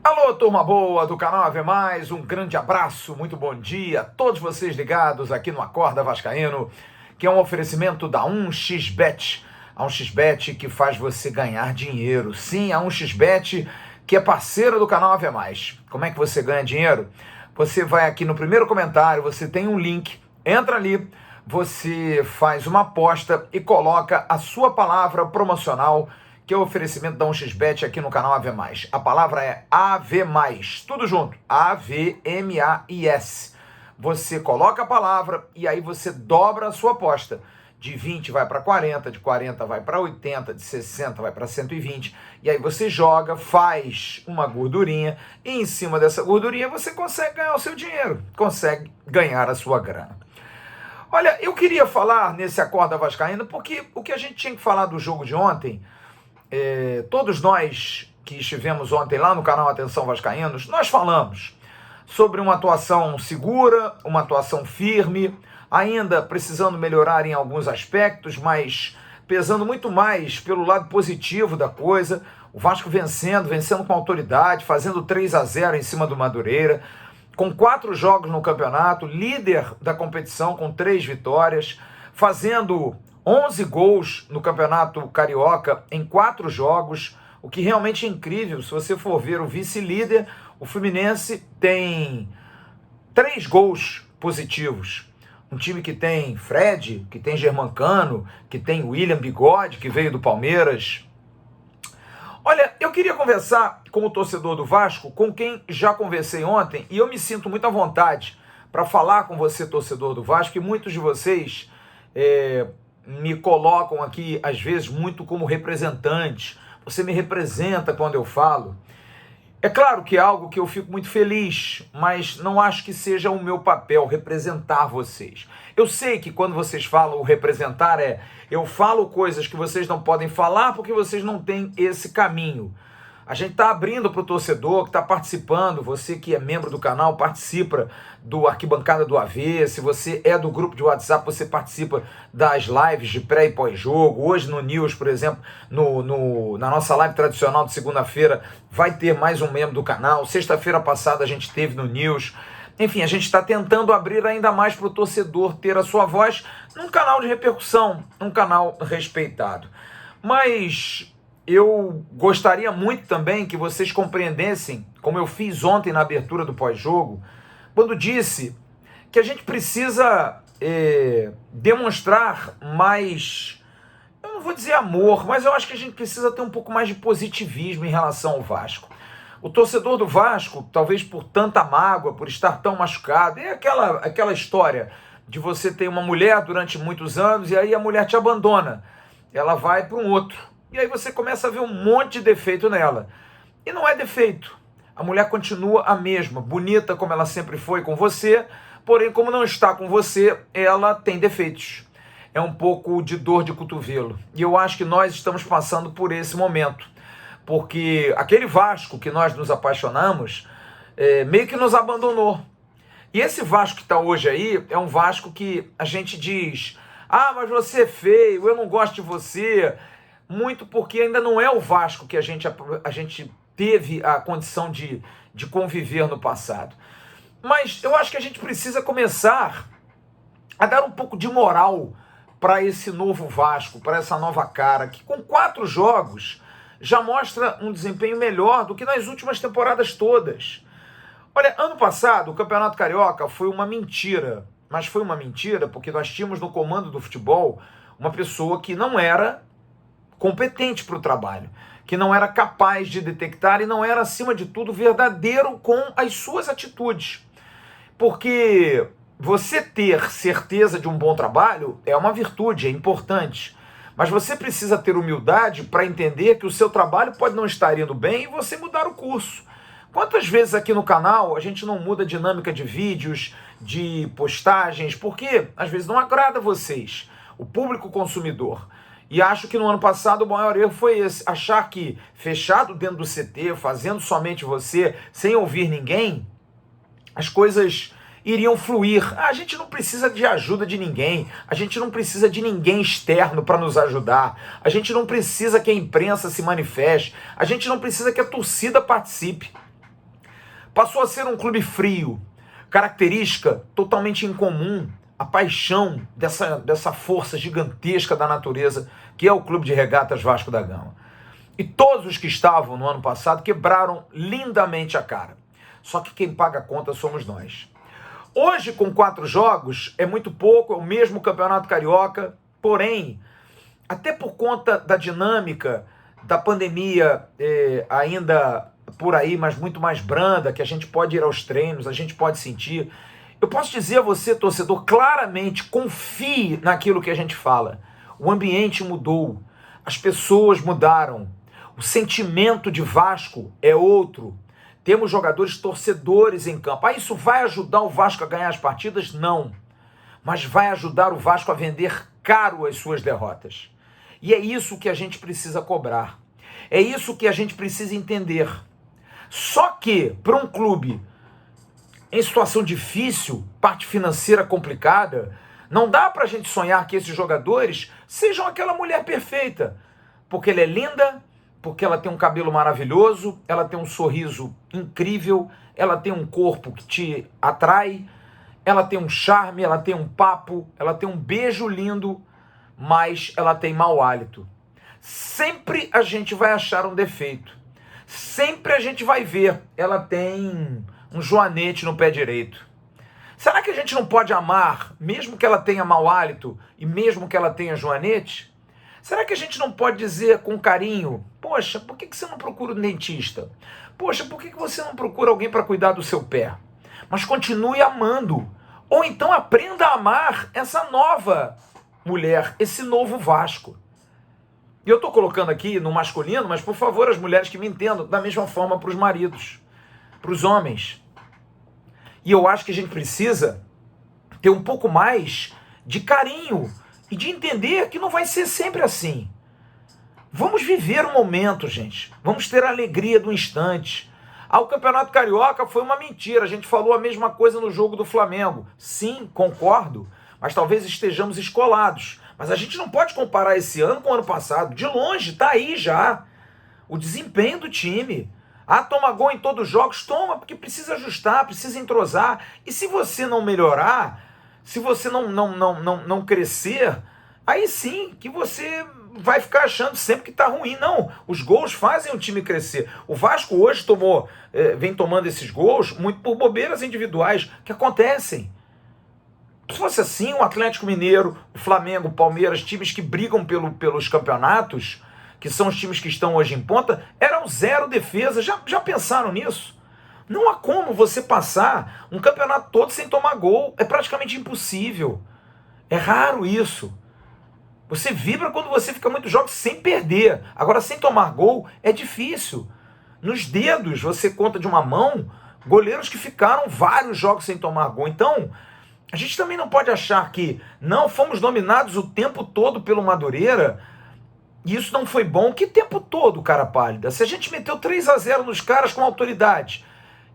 Alô, turma boa do canal Ave Mais, um grande abraço, muito bom dia a todos vocês ligados aqui no Acorda Vascaíno, que é um oferecimento da 1xBet, a 1xBet que faz você ganhar dinheiro. Sim, a 1xBet que é parceira do canal Ave Mais. Como é que você ganha dinheiro? Você vai aqui no primeiro comentário, você tem um link, entra ali, você faz uma aposta e coloca a sua palavra promocional, que é o oferecimento da 1xBet aqui no canal Ave Mais. A palavra é Ave Mais, tudo junto, AVMAIS. Você coloca a palavra e aí você dobra a sua aposta. De 20 vai para 40, de 40 vai para 80, de 60 vai para 120. E aí você joga, faz uma gordurinha e em cima dessa gordurinha você consegue ganhar o seu dinheiro, consegue ganhar a sua grana. Olha, eu queria falar nesse Acorda Vascaíno porque o que a gente tinha que falar do jogo de ontem, todos nós que estivemos ontem lá no canal Atenção Vascaínos, nós falamos sobre uma atuação segura, uma atuação firme, ainda precisando melhorar em alguns aspectos, mas pesando muito mais pelo lado positivo da coisa. O Vasco vencendo com autoridade, fazendo 3-0 em cima do Madureira, com 4 jogos no campeonato, líder da competição com 3 vitórias, fazendo 11 gols no Campeonato Carioca em 4 jogos, o que realmente é incrível. Se você for ver o vice-líder, o Fluminense tem 3 gols positivos. Um time que tem Fred, que tem Germancano, que tem William Bigode, que veio do Palmeiras. Olha, eu queria conversar com o torcedor do Vasco, com quem já conversei ontem, e eu me sinto muito à vontade para falar com você, torcedor do Vasco, e muitos de vocês me colocam aqui, às vezes, muito como representante. Você me representa quando eu falo. É claro que é algo que eu fico muito feliz, mas não acho que seja o meu papel representar vocês. Eu sei que quando vocês falam o representar eu falo coisas que vocês não podem falar porque vocês não têm esse caminho. A gente está abrindo para o torcedor que está participando. Você que é membro do canal participa do Arquibancada do AV. Se você é do grupo de WhatsApp, você participa das lives de pré e pós-jogo. Hoje no News, por exemplo, na nossa live tradicional de segunda-feira, vai ter mais um membro do canal. Sexta-feira passada a gente teve no News. Enfim, a gente está tentando abrir ainda mais para o torcedor ter a sua voz num canal de repercussão, num canal respeitado. Mas eu gostaria muito também que vocês compreendessem, como eu fiz ontem na abertura do pós-jogo, quando disse que a gente precisa demonstrar mais, eu não vou dizer amor, mas eu acho que a gente precisa ter um pouco mais de positivismo em relação ao Vasco. O torcedor do Vasco, talvez por tanta mágoa, por estar tão machucado, é aquela história de você ter uma mulher durante muitos anos e aí a mulher te abandona, ela vai para um outro. E aí você começa a ver um monte de defeito nela. E não é defeito. A mulher continua a mesma, bonita como ela sempre foi com você, porém, como não está com você, ela tem defeitos. É um pouco de dor de cotovelo. E eu acho que nós estamos passando por esse momento. Porque aquele Vasco que nós nos apaixonamos, meio que nos abandonou. E esse Vasco que está hoje aí, é um Vasco que a gente diz: ah, mas você é feio, eu não gosto de você. Muito porque ainda não é o Vasco que a gente teve a condição de conviver no passado. Mas eu acho que a gente precisa começar a dar um pouco de moral para esse novo Vasco, para essa nova cara, que com 4 jogos já mostra um desempenho melhor do que nas últimas temporadas todas. Olha, ano passado o Campeonato Carioca foi uma mentira, mas foi uma mentira porque nós tínhamos no comando do futebol uma pessoa que não era competente para o trabalho, que não era capaz de detectar e não era, acima de tudo, verdadeiro com as suas atitudes. Porque você ter certeza de um bom trabalho é uma virtude, é importante. Mas você precisa ter humildade para entender que o seu trabalho pode não estar indo bem e você mudar o curso. Quantas vezes aqui no canal a gente não muda a dinâmica de vídeos, de postagens, porque às vezes não agrada a vocês, o público consumidor. E acho que no ano passado o maior erro foi esse, achar que fechado dentro do CT, fazendo somente você, sem ouvir ninguém, as coisas iriam fluir. A gente não precisa de ajuda de ninguém, a gente não precisa de ninguém externo para nos ajudar, a gente não precisa que a imprensa se manifeste, a gente não precisa que a torcida participe. Passou a ser um clube frio, característica totalmente incomum, a paixão dessa força gigantesca da natureza, que é o Clube de Regatas Vasco da Gama. E todos os que estavam no ano passado quebraram lindamente a cara. Só que quem paga a conta somos nós. Hoje, com 4 jogos, é muito pouco, é o mesmo Campeonato Carioca, porém, até por conta da dinâmica da pandemia ainda por aí, mas muito mais branda, que a gente pode ir aos treinos, a gente pode sentir. Eu posso dizer a você, torcedor, claramente, confie naquilo que a gente fala. O ambiente mudou, as pessoas mudaram, o sentimento de Vasco é outro. Temos jogadores torcedores em campo. Isso vai ajudar o Vasco a ganhar as partidas? Não. Mas vai ajudar o Vasco a vender caro as suas derrotas. E é isso que a gente precisa cobrar. É isso que a gente precisa entender. Só que, para um clube em situação difícil, parte financeira complicada, não dá para a gente sonhar que esses jogadores sejam aquela mulher perfeita. Porque ela é linda, porque ela tem um cabelo maravilhoso, ela tem um sorriso incrível, ela tem um corpo que te atrai, ela tem um charme, ela tem um papo, ela tem um beijo lindo, mas ela tem mau hálito. Sempre a gente vai achar um defeito. Sempre a gente vai ver, ela tem um joanete no pé direito. Será que a gente não pode amar, mesmo que ela tenha mau hálito e mesmo que ela tenha joanete? Será que a gente não pode dizer com carinho, poxa, por que você não procura um dentista? Poxa, por que você não procura alguém para cuidar do seu pé? Mas continue amando. Ou então aprenda a amar essa nova mulher, esse novo Vasco. E eu estou colocando aqui no masculino, mas por favor, as mulheres que me entendam, da mesma forma para os maridos, para os homens. E eu acho que a gente precisa ter um pouco mais de carinho e de entender que não vai ser sempre assim. Vamos viver o momento, gente. Vamos ter a alegria do instante. O Campeonato Carioca foi uma mentira. A gente falou a mesma coisa no jogo do Flamengo. Sim, concordo, mas talvez estejamos escolados. Mas a gente não pode comparar esse ano com o ano passado. De longe, tá aí já o desempenho do time. Toma gol em todos os jogos? Toma, porque precisa ajustar, precisa entrosar. E se você não melhorar, se você não crescer, aí sim que você vai ficar achando sempre que tá ruim. Não, os gols fazem o time crescer. O Vasco hoje vem tomando esses gols muito por bobeiras individuais que acontecem. Se fosse assim, o Atlético Mineiro, o Flamengo, o Palmeiras, times que brigam pelos campeonatos, que são os times que estão hoje em ponta, eram 0 defesa. Já pensaram nisso? Não há como você passar um campeonato todo sem tomar gol. É praticamente impossível. É raro isso. Você vibra quando você fica muitos jogos sem perder. Agora, sem tomar gol, é difícil. Nos dedos, você conta de uma mão, goleiros que ficaram vários jogos sem tomar gol. Então, a gente também não pode achar que não fomos dominados o tempo todo pelo Madureira e isso não foi bom. Que tempo todo, cara pálida? Se a gente meteu 3-0 nos caras com autoridade.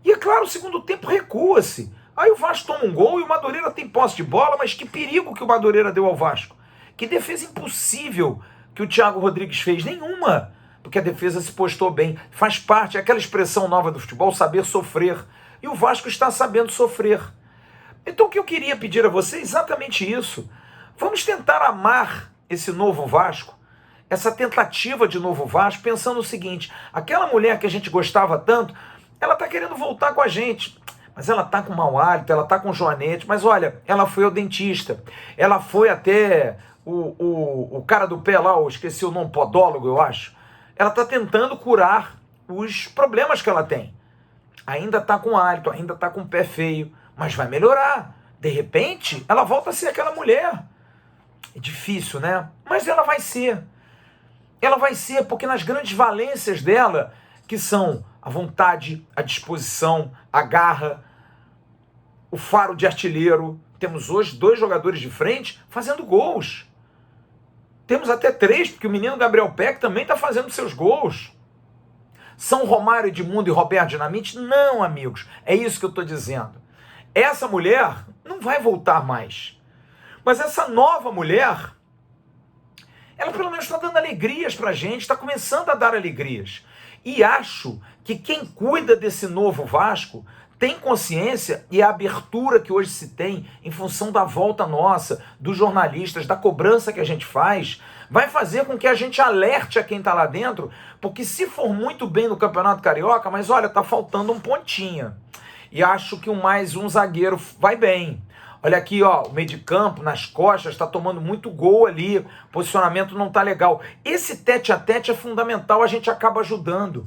E é claro, o segundo tempo recua-se. Aí o Vasco toma um gol e o Madureira tem posse de bola, mas que perigo que o Madureira deu ao Vasco. Que defesa impossível que o Thiago Rodrigues fez. Nenhuma. Porque a defesa se postou bem. Faz parte, é aquela expressão nova do futebol, saber sofrer. E o Vasco está sabendo sofrer. Então o que eu queria pedir a você é exatamente isso. Vamos tentar amar esse novo Vasco, essa tentativa de novo Vasco, pensando o seguinte: aquela mulher que a gente gostava tanto, ela está querendo voltar com a gente, mas ela está com mau hálito, ela está com joanete, mas olha, ela foi ao dentista, ela foi até o cara do pé lá, eu esqueci o nome, podólogo, eu acho. Ela está tentando curar os problemas que ela tem. Ainda está com hálito, ainda está com o pé feio, mas vai melhorar. De repente, ela volta a ser aquela mulher. É difícil, né? Mas ela vai ser. Ela vai ser porque nas grandes valências dela, que são a vontade, a disposição, a garra, o faro de artilheiro. Temos hoje 2 jogadores de frente fazendo gols. Temos até 3, porque o menino Gabriel Peck também está fazendo seus gols. São Romário, Edmundo e Roberto Dinamite? Não, amigos. É isso que eu estou dizendo. Essa mulher não vai voltar mais. Mas essa nova mulher, ela pelo menos está dando alegrias para a gente, está começando a dar alegrias. E acho que quem cuida desse novo Vasco tem consciência, e a abertura que hoje se tem em função da volta nossa, dos jornalistas, da cobrança que a gente faz, vai fazer com que a gente alerte a quem está lá dentro, porque se for muito bem no Campeonato Carioca, mas olha, tá faltando um pontinha. E acho que mais um zagueiro vai bem. Olha aqui, ó, o meio de campo, nas costas, está tomando muito gol ali, o posicionamento não tá legal. Esse tete a tete é fundamental, a gente acaba ajudando.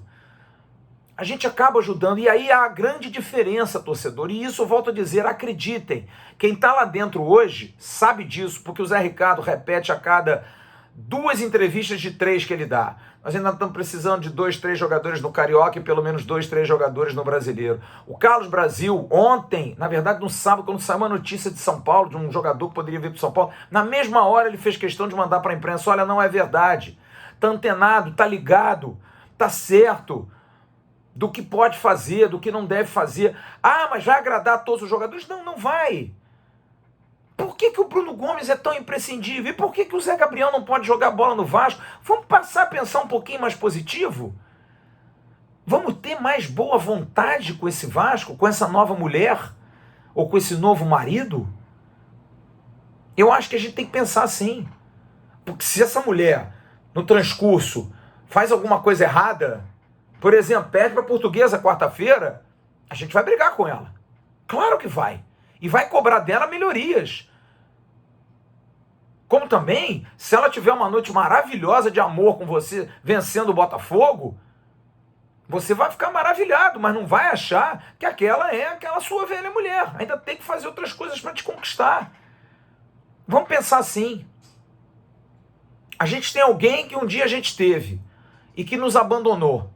A gente acaba ajudando, e aí há a grande diferença, torcedor, e isso eu volto a dizer, acreditem, quem está lá dentro hoje sabe disso, porque o Zé Ricardo repete a cada 2 entrevistas de 3 que ele dá. Nós ainda estamos precisando de 2, 3 jogadores no Carioca e pelo menos 2, 3 jogadores no Brasileiro. O Carlos Brasil, ontem, na verdade no sábado, quando saiu uma notícia de São Paulo, de um jogador que poderia vir para São Paulo, na mesma hora ele fez questão de mandar para a imprensa, olha, não é verdade, está antenado, está ligado, está certo do que pode fazer, do que não deve fazer. Ah, mas vai agradar a todos os jogadores? Não, não vai. Por que o Bruno Gomes é tão imprescindível? E por que o Zé Gabriel não pode jogar bola no Vasco? Vamos passar a pensar um pouquinho mais positivo? Vamos ter mais boa vontade com esse Vasco, com essa nova mulher? Ou com esse novo marido? Eu acho que a gente tem que pensar assim. Porque se essa mulher, no transcurso, faz alguma coisa errada, por exemplo, perde para a Portuguesa quarta-feira, a gente vai brigar com ela. Claro que vai. E vai cobrar dela melhorias. Como também, se ela tiver uma noite maravilhosa de amor com você, vencendo o Botafogo, você vai ficar maravilhado, mas não vai achar que aquela é aquela sua velha mulher. Ainda tem que fazer outras coisas para te conquistar. Vamos pensar assim. A gente tem alguém que um dia a gente teve e que nos abandonou.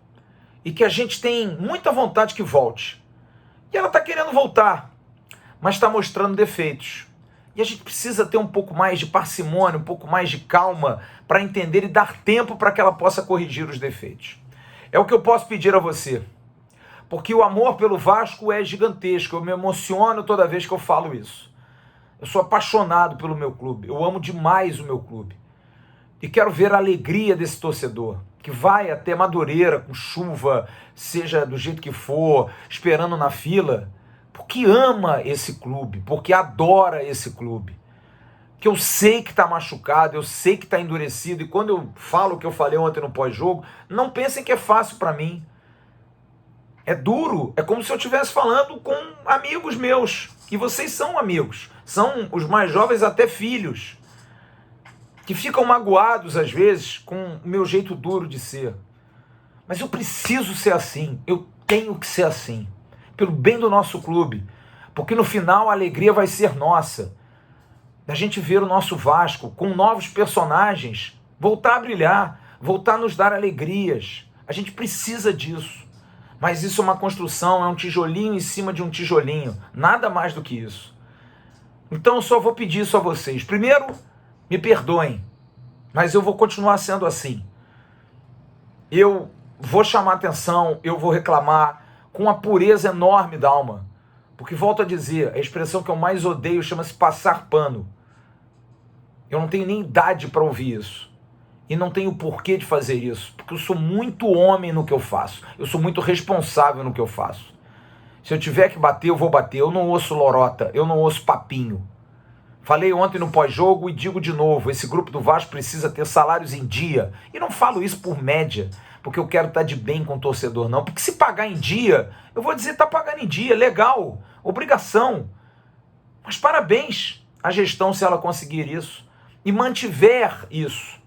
E que a gente tem muita vontade que volte. E ela está querendo voltar, mas está mostrando defeitos. E a gente precisa ter um pouco mais de parcimônia, um pouco mais de calma para entender e dar tempo para que ela possa corrigir os defeitos. É o que eu posso pedir a você. Porque o amor pelo Vasco é gigantesco. Eu me emociono toda vez que eu falo isso. Eu sou apaixonado pelo meu clube. Eu amo demais o meu clube. E quero ver a alegria desse torcedor, que vai até Madureira com chuva, seja do jeito que for, esperando na fila, porque ama esse clube, porque adora esse clube. Que eu sei que está machucado, eu sei que está endurecido, e quando eu falo o que eu falei ontem no pós-jogo, não pensem que é fácil para mim. É duro, é como se eu estivesse falando com amigos meus, e vocês são amigos, são os mais jovens até filhos, que ficam magoados às vezes com o meu jeito duro de ser. Mas eu preciso ser assim, eu tenho que ser assim, pelo bem do nosso clube, porque no final a alegria vai ser nossa, da gente ver o nosso Vasco com novos personagens, voltar a brilhar, voltar a nos dar alegrias. A gente precisa disso, mas isso é uma construção, é um tijolinho em cima de um tijolinho, nada mais do que isso. Então eu só vou pedir isso a vocês. Primeiro, me perdoem, mas eu vou continuar sendo assim. Eu vou chamar atenção, eu vou reclamar com uma pureza enorme da alma. Porque, volto a dizer, a expressão que eu mais odeio chama-se passar pano. Eu não tenho nem idade para ouvir isso. E não tenho porquê de fazer isso. Porque eu sou muito homem no que eu faço. Eu sou muito responsável no que eu faço. Se eu tiver que bater, eu vou bater. Eu não ouço lorota, eu não ouço papinho. Falei ontem no pós-jogo e digo de novo, esse grupo do Vasco precisa ter salários em dia. E não falo isso por média, porque eu quero estar de bem com o torcedor, não. Porque se pagar em dia, eu vou dizer, tá pagando em dia, legal, obrigação. Mas parabéns à gestão se ela conseguir isso e mantiver isso.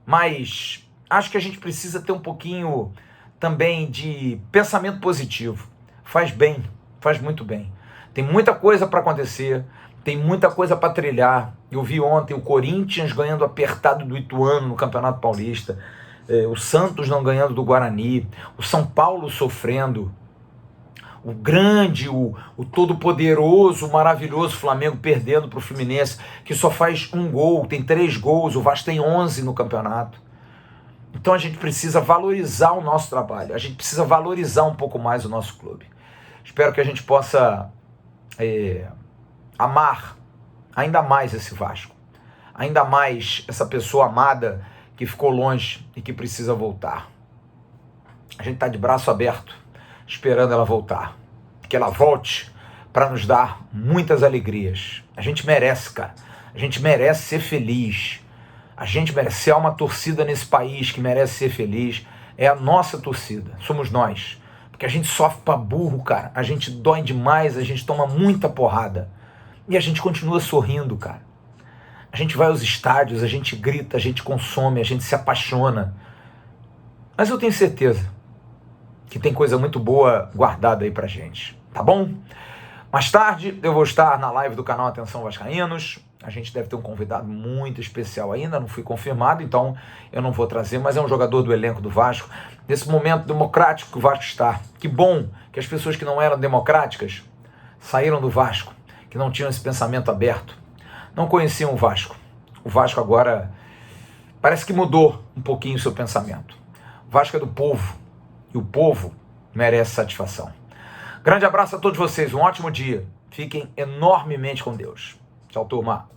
Mas acho que a gente precisa ter um pouquinho também de pensamento positivo. Faz bem, faz muito bem. Tem muita coisa para acontecer. Tem muita coisa para trilhar. Eu vi ontem o Corinthians ganhando apertado do Ituano no Campeonato Paulista. O Santos não ganhando do Guarani. O São Paulo sofrendo. O grande, o todo-poderoso, o maravilhoso Flamengo perdendo para o Fluminense, que só faz um gol, tem 3 gols. O Vasco tem 11 no campeonato. Então a gente precisa valorizar o nosso trabalho. A gente precisa valorizar um pouco mais o nosso clube. Espero que a gente possa... amar ainda mais esse Vasco, ainda mais essa pessoa amada que ficou longe e que precisa voltar. A gente está de braço aberto, esperando ela voltar. Que ela volte para nos dar muitas alegrias. A gente merece, cara. A gente merece ser feliz. A gente merece. Se há uma torcida nesse país que merece ser feliz, é a nossa torcida. Somos nós. Porque a gente sofre pra burro, cara. A gente dói demais, a gente toma muita porrada. E a gente continua sorrindo, cara. A gente vai aos estádios, a gente grita, a gente consome, a gente se apaixona. Mas eu tenho certeza que tem coisa muito boa guardada aí pra gente, tá bom? Mais tarde eu vou estar na live do canal Atenção Vascaínos. A gente deve ter um convidado muito especial ainda, não fui confirmado, então eu não vou trazer, mas é um jogador do elenco do Vasco. Nesse momento democrático que o Vasco está. Que bom que as pessoas que não eram democráticas saíram do Vasco, que não tinham esse pensamento aberto, não conheciam o Vasco. O Vasco agora parece que mudou um pouquinho o seu pensamento. O Vasco é do povo e o povo merece satisfação. Grande abraço a todos vocês, um ótimo dia. Fiquem enormemente com Deus. Tchau, turma.